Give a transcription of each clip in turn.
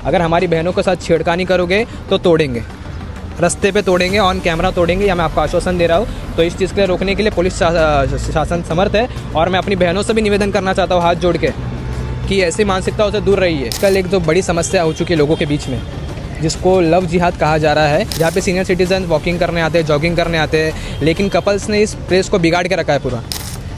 अगर हमारी बहनों के साथ छेड़खानी करोगे तो तोड़ेंगे, रास्ते पे तोड़ेंगे, ऑन कैमरा तोड़ेंगे, या मैं आपको आश्वासन दे रहा हूँ। तो इस चीज़ के लिए रोकने के लिए पुलिस शासन समर्थ है। और मैं अपनी बहनों से भी निवेदन करना चाहता हूँ हाथ जोड़ के कि ऐसी मानसिकताओं से दूर रहिए। कल एक जो बड़ी समस्या हो चुकी है लोगों के बीच में, जिसको लव जिहाद कहा जा रहा है, जहाँ पे सीनियर सिटीजन वॉकिंग करने आते हैं, जॉगिंग करने आते हैं, लेकिन कपल्स ने इस प्लेस को बिगाड़ के रखा है पूरा।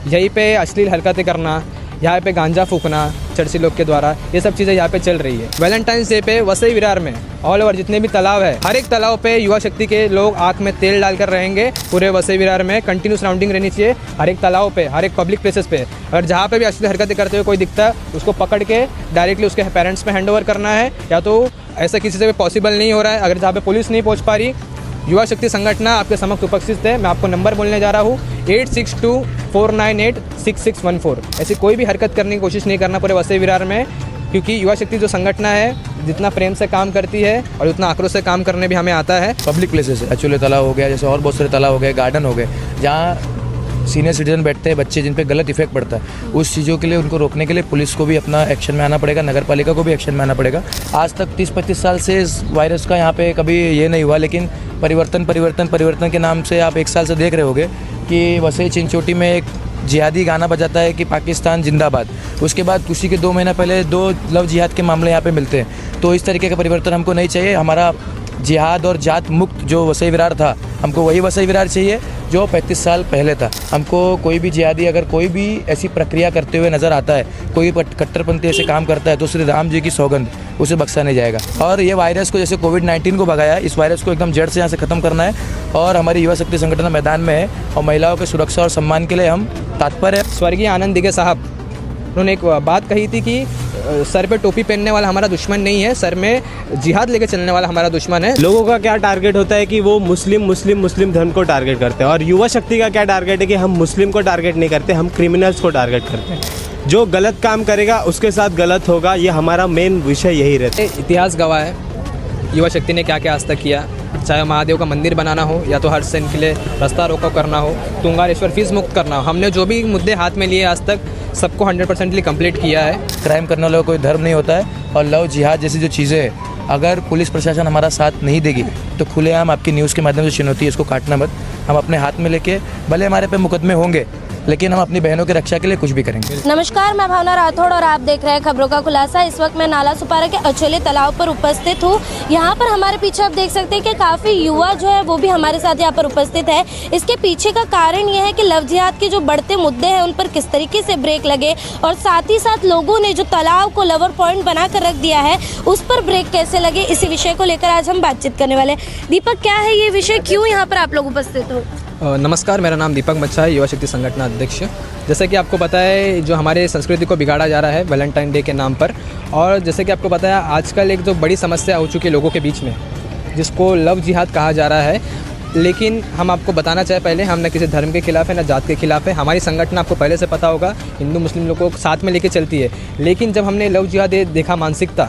यहीं पे अश्लील हरकतें करना, यहाँ पे गांजा फूकना चर्ची लोग के द्वारा, ये सब चीज़ें यहाँ पे चल रही है। वैलेंटाइंस डे पे वसई विरार में ऑल ओवर जितने भी तालाब है, हर एक तालाब पे युवा शक्ति के लोग आँख में तेल डालकर रहेंगे। पूरे वसई विरार में कंटिन्यू सराउंडिंग रहनी चाहिए, हर एक तालाब पे, हर एक पब्लिक प्लेसेस पे। अगर जहाँ पे भी अश्लील हरकतें करते हुए कोई दिखता है, उसको पकड़ के डायरेक्टली उसके पेरेंट्स में हैंड ओवर करना है, या तो ऐसा किसी से भी पॉसिबल नहीं हो रहा है। अगर जहाँ पे पुलिस नहीं पहुँच पा रही, युवा शक्ति संगठन आपके समक्ष उपस्थित है। मैं आपको नंबर बोलने जा रहा हूँ 8624986614। ऐसी कोई भी हरकत करने की कोशिश नहीं करना पूरे वसई विरार में, क्योंकि युवा शक्ति जो संगठन है जितना प्रेम से काम करती है और उतना आक्रोश से काम करने भी हमें आता है। पब्लिक प्लेसेस है, एक्चुअली तालाब हो गया, जैसे और बहुत सारे तालाब हो गए, गार्डन हो गए, जहाँ सीनियर सिटीजन बैठते हैं, बच्चे जिन पे गलत इफेक्ट पड़ता है, उस चीज़ों के लिए उनको रोकने के लिए पुलिस को भी अपना एक्शन में आना पड़ेगा, नगर पालिका को भी एक्शन में आना पड़ेगा। आज तक 30-35 साल से इस वायरस का यहाँ पे कभी ये नहीं हुआ, लेकिन परिवर्तन के नाम से आप 1 साल से देख रहे होगे कि वसई चिंचोटी में एक जिहादी गाना बजाता है कि पाकिस्तान जिंदाबाद। उसके बाद उसी के 2 महीना पहले 2 लव जिहाद के मामले यहाँ पे मिलते हैं। तो इस तरीके का परिवर्तन हमको नहीं चाहिए। हमारा जिहाद और जात मुक्त जो वसई विरार था, हमको वही वसई विरार चाहिए जो 35 साल पहले था। हमको कोई भी जिहादी अगर कोई भी ऐसी प्रक्रिया करते हुए नज़र आता है, कोई कट्टरपंथी ऐसे काम करता है, तो श्री राम जी की सौगंध, उसे बख्शा नहीं जाएगा। और ये वायरस को जैसे कोविड-19 को भगाया, इस वायरस को एकदम जड़ से यहाँ से ख़त्म करना है। और हमारी युवा शक्ति संगठन मैदान में है और महिलाओं की सुरक्षा और सम्मान के लिए हम तत्पर है। स्वर्गीय आनंद दिघे साहब, उन्होंने एक बात कही थी कि सर पे टोपी पहनने वाला हमारा दुश्मन नहीं है, सर में जिहाद लेके चलने वाला हमारा दुश्मन है। लोगों का क्या टारगेट होता है कि वो मुस्लिम धर्म को टारगेट करते हैं, और युवा शक्ति का क्या टारगेट है कि हम मुस्लिम को टारगेट नहीं करते, हम क्रिमिनल्स को टारगेट करते हैं। जो गलत काम करेगा उसके साथ गलत होगा, ये हमारा मेन विषय यही रहता है। इतिहास गवाह है युवा शक्ति ने क्या क्या आज तक किया, चाहे महादेव का मंदिर बनाना हो, या तो हर सेन के लिए रास्ता रोको करना हो, तुंगारेश्वर फीस मुक्त करना हो। हमने जो भी मुद्दे हाथ में लिए आज तक सबको 100% कंप्लीट किया है। क्राइम करने वाला कोई धर्म नहीं होता है, और लव जिहाद जैसी जो चीज़ें हैं, अगर पुलिस प्रशासन हमारा साथ नहीं देगी तो खुलेआम आपकी न्यूज़ के माध्यम से चुनौती है, इसको काटना मत। हम अपने हाथ में लेके, भले हमारे पे मुकदमे होंगे, लेकिन हम अपनी बहनों की रक्षा के लिए कुछ भी करेंगे। नमस्कार, मैं भावना राठौड़ और आप देख रहे हैं खबरों का खुलासा। इस वक्त मैं नाला सुपारा के अचोले तालाब पर उपस्थित हूँ। यहाँ पर हमारे पीछे आप देख सकते हैं कि काफ़ी युवा जो है वो भी हमारे साथ यहाँ पर उपस्थित है। इसके पीछे का कारण यह है कि लव जिहाद के जो बढ़ते मुद्दे हैं उन पर किस तरीके से ब्रेक लगे, और साथ ही साथ लोगों ने जो तालाब को लवर पॉइंट बना कर रख दिया है उस पर ब्रेक कैसे लगे, इसी विषय को लेकर आज हम बातचीत करने वाले हैं। दीपक, क्या है ये विषय, क्यों यहाँ पर आप लोग उपस्थित हो? नमस्कार, मेरा नाम दीपक मच्छा है, युवा शक्ति संगठन अध्यक्ष। जैसे कि आपको पता है, जो हमारे संस्कृति को बिगाड़ा जा रहा है वैलेंटाइन डे के नाम पर, और जैसे कि आपको पता है आजकल एक जो बड़ी समस्या हो चुकी है लोगों के बीच में, जिसको लव जिहाद कहा जा रहा है। लेकिन हम आपको बताना चाहे, पहले हम न किसी धर्म के खिलाफ है, न जात के खिलाफ है। हमारी संगठन आपको पहले से पता होगा हिंदू मुस्लिम लोगों को साथ में लेके चलती है। लेकिन जब हमने लव जिहाद देखा, मानसिकता,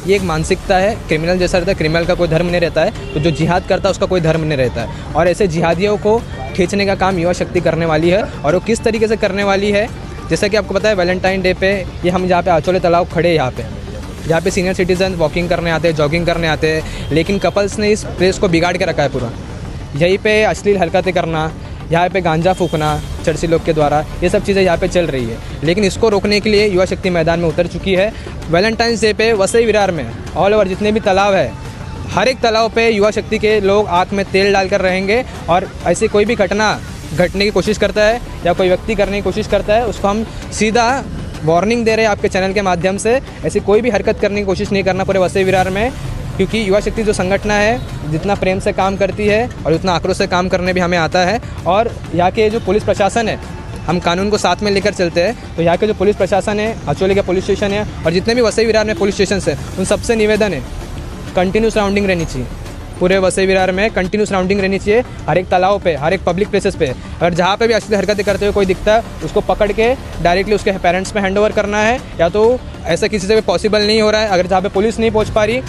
ये एक मानसिकता है, क्रिमिनल जैसा रहता है। क्रिमिनल का कोई धर्म नहीं रहता है, तो जो जिहाद करता है उसका कोई धर्म नहीं रहता है। और ऐसे जिहादियों को खींचने का काम युवा शक्ति करने वाली है। और वो किस तरीके से करने वाली है, जैसा कि आपको पता है वैलेंटाइन डे पे ये हम जहाँ पे अचोले तालाब खड़े, यहाँ पे सीनियर सिटीजन वॉकिंग करने आते हैं, जॉगिंग करने आते हैं, लेकिन कपल्स ने इस प्लेस को बिगाड़ के रखा है पूरा। यहीं पे अश्लील हरकतें करना, यहाँ पे गांजा फूकना चर्ची लोग के द्वारा, ये सब चीज़ें यहाँ पे चल रही है। लेकिन इसको रोकने के लिए युवा शक्ति मैदान में उतर चुकी है। वैलेंटाइंस डे पे वसई विरार में ऑल ओवर जितने भी तालाब है, हर एक तालाब पे युवा शक्ति के लोग आँख में तेल डालकर रहेंगे। और ऐसी कोई भी घटना घटने की कोशिश करता है या कोई व्यक्ति करने की कोशिश करता है, उसको हम सीधा वार्निंग दे रहे हैं आपके चैनल के माध्यम से। ऐसी कोई भी हरकत करने की कोशिश नहीं करना पूरे वसई विरार में, क्योंकि युवा शक्ति जो संगठन है जितना प्रेम से काम करती है और उतना आक्रोश से काम करने भी हमें आता है। और यहाँ के जो पुलिस प्रशासन है, हम कानून को साथ में लेकर चलते हैं। तो यहाँ के जो पुलिस प्रशासन है, अचोले के पुलिस स्टेशन है और जितने भी वसई विरार में पुलिस स्टेशन है, उन सबसे निवेदन है कंटिन्यू सराउंडिंग रहनी चाहिए। पूरे वसई विरार में कंटिन्यू सराउंडिंग रहनी चाहिए, हर एक तालाब पे, हर एक पब्लिक प्लेसेस पे। अगर जहाँ पे भी अश्लील हरकतें करते हुए कोई दिखता है, उसको पकड़ के डायरेक्टली उसके पेरेंट्स में हैंड ओवर करना है, या तो ऐसा किसी से भी पॉसिबल नहीं हो रहा है। अगर जहाँ पे पुलिस नहीं पहुँच पा रही,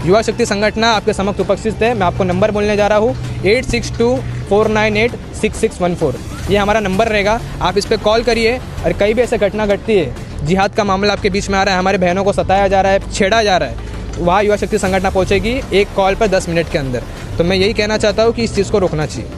युवा शक्ति संगठन आपके समक्ष उपस्थित है। मैं आपको नंबर बोलने जा रहा हूँ 8624986614। ये हमारा नंबर रहेगा, आप इस पर कॉल करिए। और कई भी ऐसे घटना घटती है, जिहाद का मामला आपके बीच में आ रहा है, हमारे बहनों को सताया जा रहा है, छेड़ा जा रहा है, वहाँ युवा शक्ति संगठन पहुँचेगी एक कॉल पर 10 मिनट के अंदर। तो मैं यही कहना चाहता हूँ कि इस चीज़ को रोकना चाहिए।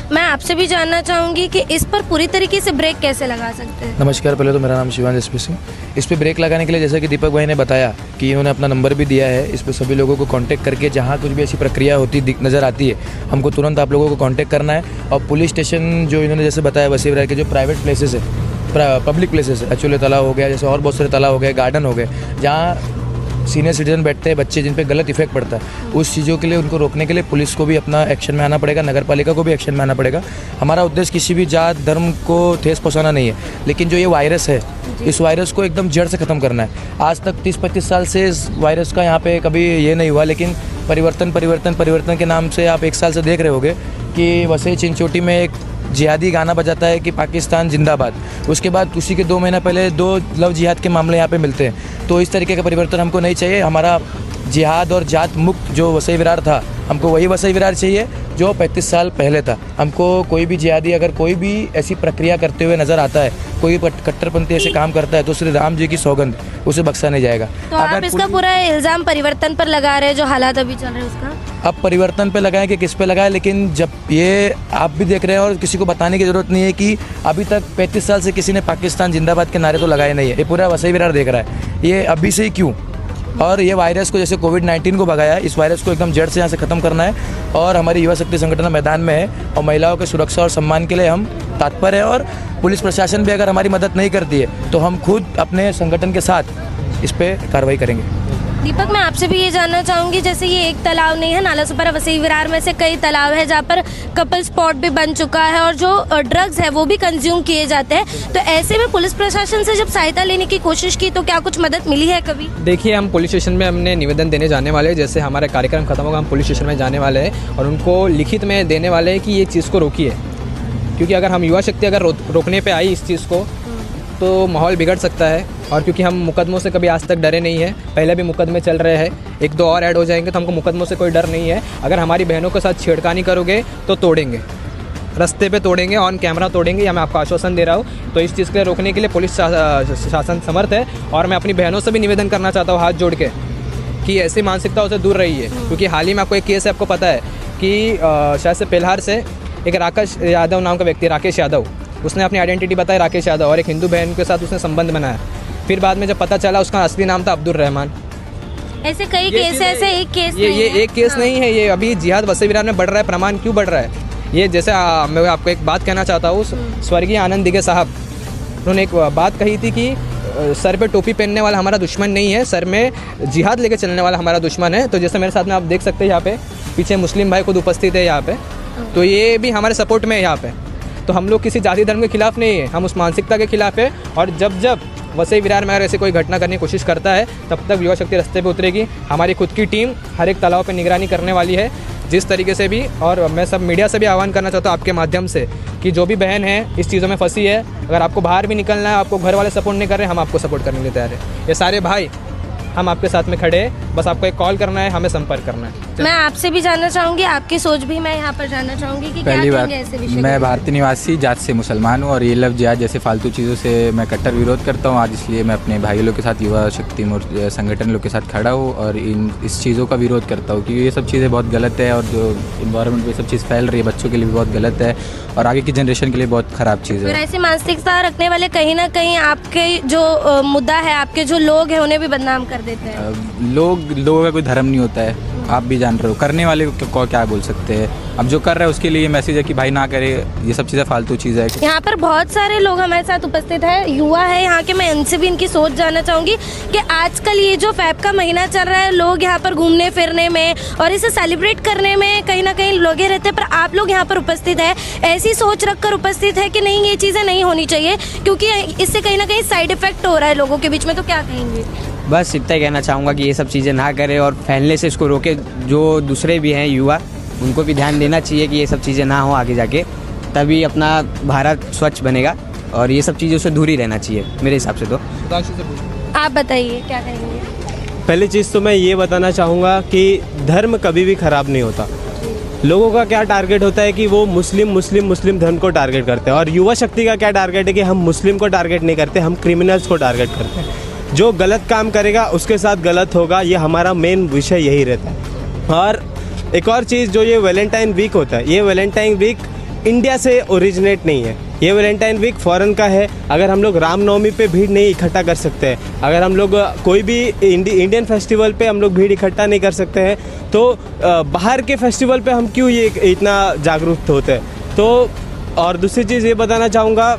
मैं आपसे भी जानना चाहूँगी कि इस पर पूरी तरीके से ब्रेक कैसे लगा सकते हैं। नमस्कार, पहले तो मेरा नाम शिवान एसपी सिंह। इस पे ब्रेक लगाने के लिए जैसा कि दीपक भाई ने बताया कि इन्होंने अपना नंबर भी दिया है, इस पे सभी लोगों को कांटेक्ट करके जहाँ कुछ भी ऐसी प्रक्रिया होती नज़र आती है हमको तुरंत आप लोगों को कांटेक्ट करना है। और पुलिस स्टेशन जो इन्होंने जैसे बताया वसीम विरार के जो प्राइवेट प्लेसेस है, पब्लिक प्लेसेस है, अचोले तालाब हो गया, जैसे और बहुत सारे तालाब हो गए, गार्डन हो गए, जहाँ सीनियर सिटीजन बैठते हैं, बच्चे जिन पे गलत इफेक्ट पड़ता है, उस चीज़ों के लिए उनको रोकने के लिए पुलिस को भी अपना एक्शन में आना पड़ेगा, नगर पालिका को भी एक्शन में आना पड़ेगा। हमारा उद्देश्य किसी भी जात धर्म को ठेस पहुंचाना नहीं है, लेकिन जो ये वायरस है इस वायरस को एकदम जड़ से ख़त्म करना है। आज तक 30-35 साल से इस वायरस का यहाँ पे कभी ये नहीं हुआ, लेकिन परिवर्तन के नाम से आप 1 साल से देख रहे होगे कि वसई चिंचोटी में एक जिहादी गाना बजाता है कि पाकिस्तान जिंदाबाद, उसके बाद उसी के 2 महीना पहले 2 लव जिहाद के मामले यहाँ पे मिलते हैं। तो इस तरीके का परिवर्तन हमको नहीं चाहिए। हमारा जिहाद और जात मुक्त जो वसई विरार था, हमको वही वसई विरार चाहिए जो 35 साल पहले था। हमको कोई भी जिहादी अगर कोई भी ऐसी प्रक्रिया करते हुए नज़र आता है, कोई कट्टरपंथी ऐसे काम करता है, तो श्री राम जी की सौगंध उसे बख्शा नहीं जाएगा। तो आप इसका पूरा इल्ज़ाम परिवर्तन पर लगा रहे हैं, जो हालात अभी चल रहे हैं उसका? अब परिवर्तन पे लगाएं कि किस पे लगाएं, लेकिन जब ये आप भी देख रहे हैं और किसी को बताने की ज़रूरत नहीं है कि अभी तक 35 साल से किसी ने पाकिस्तान जिंदाबाद के नारे तो लगाए नहीं है। ये पूरा वसई विरार देख रहा है, ये अभी से ही क्यों। और ये वायरस को जैसे कोविड-19 को भगाया, इस वायरस को एकदम जड़ से यहाँ से ख़त्म करना है। और हमारी युवा शक्ति संगठन मैदान में है और महिलाओं की सुरक्षा और सम्मान के लिए हम तत्पर हैं। और पुलिस प्रशासन भी अगर हमारी मदद नहीं करती है तो हम खुद अपने संगठन के साथ इस पर कार्रवाई करेंगे। दीपक, मैं आपसे भी ये जानना चाहूँगी, जैसे ये एक तालाब नहीं है, नालासोपारा वसई विरार में से कई तालाब है जहाँ पर कपल स्पॉट भी बन चुका है और जो ड्रग्स है वो भी कंज्यूम किए जाते हैं। तो ऐसे में पुलिस प्रशासन से जब सहायता लेने की कोशिश की तो क्या कुछ मदद मिली है कभी? देखिए, हम पुलिस स्टेशन में हमने निवेदन देने जाने वाले हैं। जैसे हमारा कार्यक्रम खत्म होगा हम पुलिस स्टेशन में जाने वाले हैं और उनको लिखित में देने वाले हैं कि ये चीज़ को रोकिए, क्योंकि अगर हम युवा शक्ति अगर रोकने पे आई इस चीज़ को तो माहौल बिगड़ सकता है। और क्योंकि हम मुकदमों से कभी आज तक डरे नहीं हैं, पहले भी मुकदमे चल रहे हैं, 1-2 और ऐड हो जाएंगे तो हमको मुकदमों से कोई डर नहीं है। अगर हमारी बहनों के साथ छेड़खानी करोगे तो तोड़ेंगे, रास्ते पे तोड़ेंगे, ऑन कैमरा तोड़ेंगे, या मैं आपको आश्वासन दे रहा हूँ। तो इस चीज़ के रोकने के लिए पुलिस शासन समर्थ है। और मैं अपनी बहनों से भी निवेदन करना चाहता हूँ हाथ जोड़ के कि ऐसी मानसिकताओं से दूर रहिए। क्योंकि हाल ही में आपको एक केस है, आपको पता है कि शायद से पेल्हार से एक राकेश यादव नाम का व्यक्ति, राकेश यादव, उसने अपनी आइडेंटिटी बताई राकेश यादव, और एक हिंदू बहन के साथ उसने संबंध बनाया। फिर बाद में जब पता चला उसका असली नाम था अब्दुल रहमान। ऐसे कई केस है, ऐसे एक केस ये एक केस नहीं है, ये अभी जिहाद वसई विरार में बढ़ रहा है। प्रमाण क्यों बढ़ रहा है? ये जैसे मैं आपको एक बात कहना चाहता हूँ, स्वर्गीय आनंद दिघे साहब, उन्होंने एक बात कही थी कि सर पे टोपी पहनने वाला हमारा दुश्मन नहीं है, सर में जिहाद लेके चलने वाला हमारा दुश्मन है। तो जैसे मेरे साथ में आप देख सकते हैं यहाँ पे पीछे मुस्लिम भाई खुद उपस्थित है यहाँ पे, तो ये भी हमारे सपोर्ट में है यहाँ पे। तो हम लोग किसी जाति धर्म के खिलाफ नहीं है, हम उस मानसिकता के खिलाफ है। और जब वसई विरार में अगर ऐसे कोई घटना करने की कोशिश करता है तब तक युवा शक्ति रास्ते पे उतरेगी। हमारी खुद की टीम हर एक तालाब पे निगरानी करने वाली है जिस तरीके से भी। और मैं सब मीडिया से भी आह्वान करना चाहता हूँ आपके माध्यम से कि जो भी बहन है इस चीज़ों में फंसी है, अगर आपको बाहर भी निकलना है, आपको घर वाले सपोर्ट नहीं कर रहे, हम आपको सपोर्ट करने के लिए तैयार है। ये सारे भाई हम आपके साथ में खड़े हैं, बस आपको एक कॉल करना है, हमें संपर्क करना है। मैं आपसे भी जानना चाहूँगी, आपकी सोच भी मैं यहाँ पर जानना चाहूँगी कि पहली क्या बात, कहेंगे ऐसे विषय मैं पे? भारतीय निवासी जात से मुसलमान हूँ और ये लव जिहाद जैसे फालतू चीज़ों से मैं कट्टर विरोध करता हूँ। आज इसलिए मैं अपने भाई लोग के साथ, युवा शक्ति संगठन लोग के साथ खड़ा हूँ और इस चीज़ों का विरोध करता हूँ क्योंकि ये सब चीज़ें बहुत गलत है और जो इन्वायरमेंट में सब चीज़ फैल रही है बच्चों के लिए भी बहुत गलत है और आगे की जनरेशन के लिए बहुत ख़राब चीज़ फिर है। ऐसी मानसिकता रखने वाले कहीं ना कहीं आपके जो मुद्दा है, आपके जो लोग हैं उन्हें भी बदनाम कर देते हैं। लोगों का कोई धर्म नहीं होता है, आप भी जान रहे हो। करने वाले को क्या बोल सकते हैं, अब जो कर रहा है उसके लिए ये मैसेज है कि भाई ना करे, ये सब चीज़ें फालतू चीज़ है। यहाँ पर बहुत सारे लोग हमारे साथ उपस्थित हैं, युवा है यहाँ के। मैं इनसे भी इनकी सोच जानना चाहूँगी कि आजकल ये जो फैब का महीना चल रहा है, लोग यहाँ पर घूमने फिरने में और इसे सेलिब्रेट करने में कहीं ना कहीं लगे रहते हैं, पर आप लोग यहाँ पर उपस्थित है ऐसी सोच रखकर उपस्थित है कि नहीं, ये चीज़ें नहीं होनी चाहिए क्योंकि इससे कहीं ना कहीं साइड इफेक्ट हो रहा है लोगों के बीच में। तो क्या कहेंगे? बस इतना ही कहना चाहूँगा कि ये सब चीज़ें ना करें और फैलने से इसको रोके। जो दूसरे भी हैं युवा, उनको भी ध्यान देना चाहिए कि ये सब चीज़ें ना हो आगे जाके, तभी अपना भारत स्वच्छ बनेगा और ये सब चीज़ों से दूर ही रहना चाहिए मेरे हिसाब से। तो आप बताइए क्या कहेंगे? पहली चीज़ तो मैं ये बताना चाहूँगा कि धर्म कभी भी ख़राब नहीं होता। लोगों का क्या टारगेट होता है कि वो मुस्लिम धर्म को टारगेट करते हैं, और युवा शक्ति का क्या टारगेट है कि हम मुस्लिम को टारगेट नहीं करते, हम क्रिमिनल्स को टारगेट करते हैं। जो गलत काम करेगा उसके साथ गलत होगा, ये हमारा मेन विषय यही रहता है। और एक और चीज़, जो ये वैलेंटाइन वीक होता है, ये वैलेंटाइन वीक इंडिया से ओरिजिनेट नहीं है, ये वैलेंटाइन वीक फ़ॉरेन का है। अगर हम लोग रामनवमी पे भीड़ नहीं इकट्ठा कर सकते हैं, अगर हम लोग कोई भी इंडियन फेस्टिवल पे हम लोग भीड़ इकट्ठा नहीं कर सकते हैं, तो बाहर के फेस्टिवल पे हम क्यों ये इतना जागरूक होते हैं। तो और दूसरी चीज़ ये बताना चाहूँगा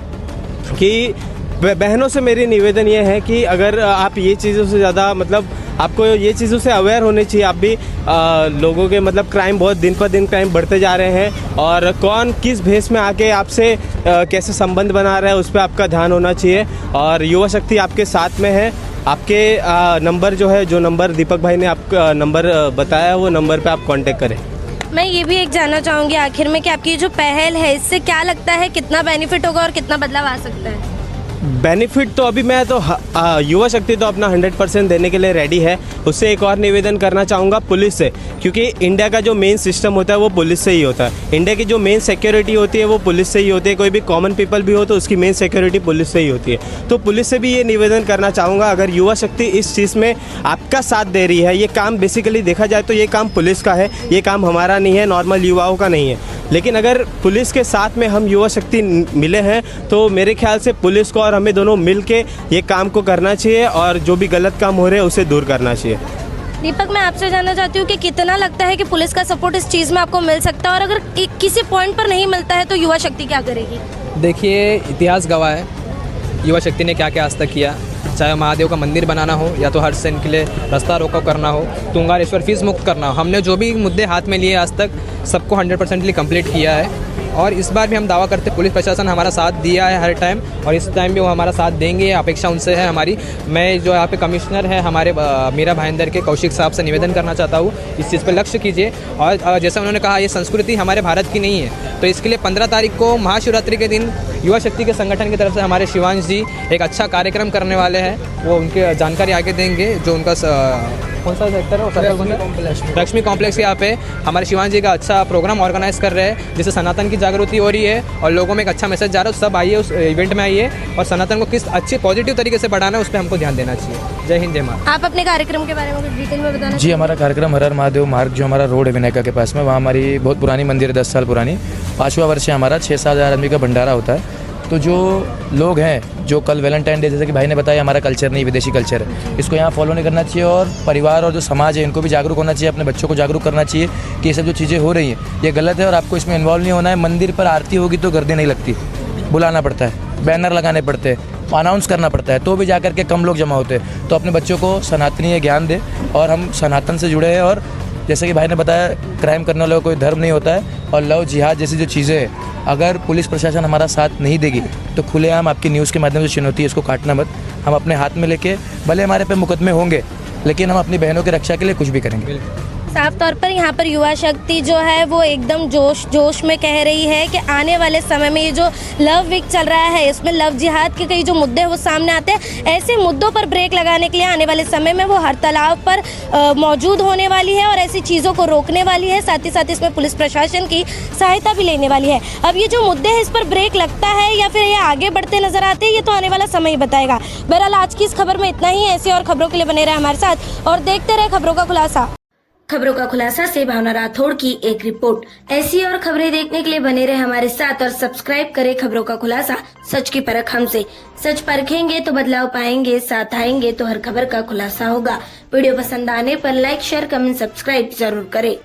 कि बहनों से मेरी निवेदन ये है कि अगर आप ये चीज़ों से ज़्यादा मतलब आपको ये चीज़ों से अवेयर होने चाहिए। आप भी लोगों के मतलब क्राइम बहुत दिन पर दिन क्राइम बढ़ते जा रहे हैं, और कौन किस भेष में आके आपसे कैसे संबंध बना रहा है उस पर आपका ध्यान होना चाहिए। और युवा शक्ति आपके साथ में है। आपके नंबर जो है, जो नंबर दीपक भाई ने आपका नंबर बताया, वो नंबर पे आप कांटेक्ट करें। मैं ये भी एक जानना चाहूँगी आखिर में कि आपकी जो पहल है, इससे क्या लगता है कितना बेनिफिट होगा और कितना बदलाव आ सकता है? बेनिफिट तो अभी मैं तो युवा शक्ति तो अपना 100% देने के लिए रेडी है। उससे एक और निवेदन करना चाहूँगा पुलिस से, क्योंकि इंडिया का जो मेन सिस्टम होता है वो पुलिस से ही होता है। इंडिया की जो मेन सिक्योरिटी होती है वो पुलिस से ही होती है। कोई भी कॉमन पीपल भी हो तो उसकी मेन सिक्योरिटी पुलिस से ही होती है। तो पुलिस से भी ये निवेदन करना चाहूँगा, अगर युवा शक्ति इस चीज़ में आपका साथ दे रही है, ये काम बेसिकली देखा जाए तो ये काम पुलिस का है, ये काम हमारा नहीं है, नॉर्मल युवाओं का नहीं है। लेकिन अगर पुलिस के साथ में हम युवा शक्ति मिले हैं तो मेरे ख्याल से पुलिस को और हमें दोनों मिल के ये काम को करना चाहिए, और जो भी गलत काम हो रहे हैं उसे दूर करना चाहिए। दीपक, मैं आपसे जानना चाहती हूँ कि कितना लगता है कि पुलिस का सपोर्ट इस चीज़ में आपको मिल सकता है, और अगर किसी पॉइंट पर नहीं मिलता है तो युवा शक्ति क्या करेगी? देखिए, इतिहास गवाह है युवा शक्ति ने क्या क्या आज तक किया, चाहे महादेव का मंदिर बनाना हो या तो हर सेन के लिए रास्ता रोको करना हो, तुंगारेश्वर फीस मुक्त करना हो। हमने जो भी मुद्दे हाथ में लिए आज तक सबको 100% कंप्लीट किया है। और इस बार भी हम दावा करते हैं पुलिस प्रशासन हमारा साथ दिया है हर टाइम, और इस टाइम भी वो हमारा साथ देंगे, अपेक्षा उनसे है हमारी। मैं जो यहाँ पे कमिश्नर है हमारे मीरा भाईंदर के, कौशिक साहब से निवेदन करना चाहता हूँ, इस चीज़ पर लक्ष्य कीजिए। और जैसा उन्होंने कहा, ये संस्कृति हमारे भारत की नहीं है, तो इसके लिए 15 तारीख को महाशिवरात्रि के दिन युवा शक्ति के संगठन की तरफ से हमारे शिवांश जी एक अच्छा कार्यक्रम करने वाले हैं। वो उनकी जानकारी आगे देंगे। जो उनका कौन सा सेक्टर है, लक्ष्मी कॉम्प्लेक्स के यहाँ पे हमारे शिवांश जी का अच्छा प्रोग्राम ऑर्गेनाइज कर रहे हैं, जिससे सनातन की जागृति हो रही है और लोगों में एक अच्छा मैसेज जा रहा है। सब आइए उस इवेंट में आइए, और सनातन को किस अच्छे पॉजिटिव तरीके से बढ़ाना है उस पर हमको ध्यान देना चाहिए। जय हिंद, जय माता। आप अपने कार्यक्रम के बारे में कुछ डिटेल में बताना? जी, हमारा कार्यक्रम हर हर महादेव मार्ग, जो हमारा रोड है विनायका के पास में, वहाँ हमारी बहुत पुरानी मंदिर है, 10 साल पुरानी। 5वां वर्ष है हमारा। 6-7 हज़ार आदमी का भंडारा होता है। तो जो लोग हैं, जो कल वैलेंटाइन डे, जैसे कि भाई ने बताया, हमारा कल्चर नहीं, विदेशी कल्चर है, इसको यहाँ फॉलो नहीं करना चाहिए। और परिवार और जो समाज है इनको भी जागरूक होना चाहिए, अपने बच्चों को जागरूक करना चाहिए कि ये सब जो चीज़ें हो रही हैं ये गलत है, और आपको इसमें इन्वॉल्व नहीं होना है। मंदिर पर आरती होगी तो गर्दे नहीं लगती, बुलाना पड़ता है, बैनर लगाने पड़ते हैं, अनाउंस करना पड़ता है, तो भी जाकर के कम लोग जमा होते हैं। तो अपने बच्चों को सनातनीय ज्ञान दे, और हम सनातन से जुड़े हैं। और जैसे कि भाई ने बताया, क्राइम करने वालों का कोई धर्म नहीं होता है। और लव जिहाद जैसी जो चीज़ें हैं, अगर पुलिस प्रशासन हमारा साथ नहीं देगी तो खुलेआम आपकी न्यूज़ के माध्यम से चुनौती है, इसको काटना मत। हम अपने हाथ में लेके, भले हमारे पे मुकदमे होंगे, लेकिन हम अपनी बहनों की रक्षा के लिए कुछ भी करेंगे। साफ तौर पर यहाँ पर युवा शक्ति जो है वो एकदम जोश में कह रही है कि आने वाले समय में ये जो लव वीक चल रहा है, इसमें लव जिहाद के कई जो मुद्दे हैं वो सामने आते हैं। ऐसे मुद्दों पर ब्रेक लगाने के लिए आने वाले समय में वो हर तालाब पर मौजूद होने वाली है और ऐसी चीज़ों को रोकने वाली है। साथ ही साथ इसमें पुलिस प्रशासन की सहायता भी लेने वाली है। अब ये जो मुद्दे हैं, इस पर ब्रेक लगता है या फिर ये आगे बढ़ते नजर आते हैं, ये तो आने वाला समय ही बताएगा। बहरहाल, आज की इस खबर में इतना ही। ऐसी और खबरों के लिए बने रहे हमारे साथ और देखते रहे खबरों का खुलासा। खबरों का खुलासा से भावना राठौड़ की एक रिपोर्ट। ऐसी और खबरें देखने के लिए बने रहे हमारे साथ और सब्सक्राइब करें खबरों का खुलासा, सच की परख हमसे। सच परखेंगे तो बदलाव पाएंगे, साथ आएंगे तो हर खबर का खुलासा होगा। वीडियो पसंद आने पर लाइक, शेयर, कमेंट, सब्सक्राइब जरूर करें।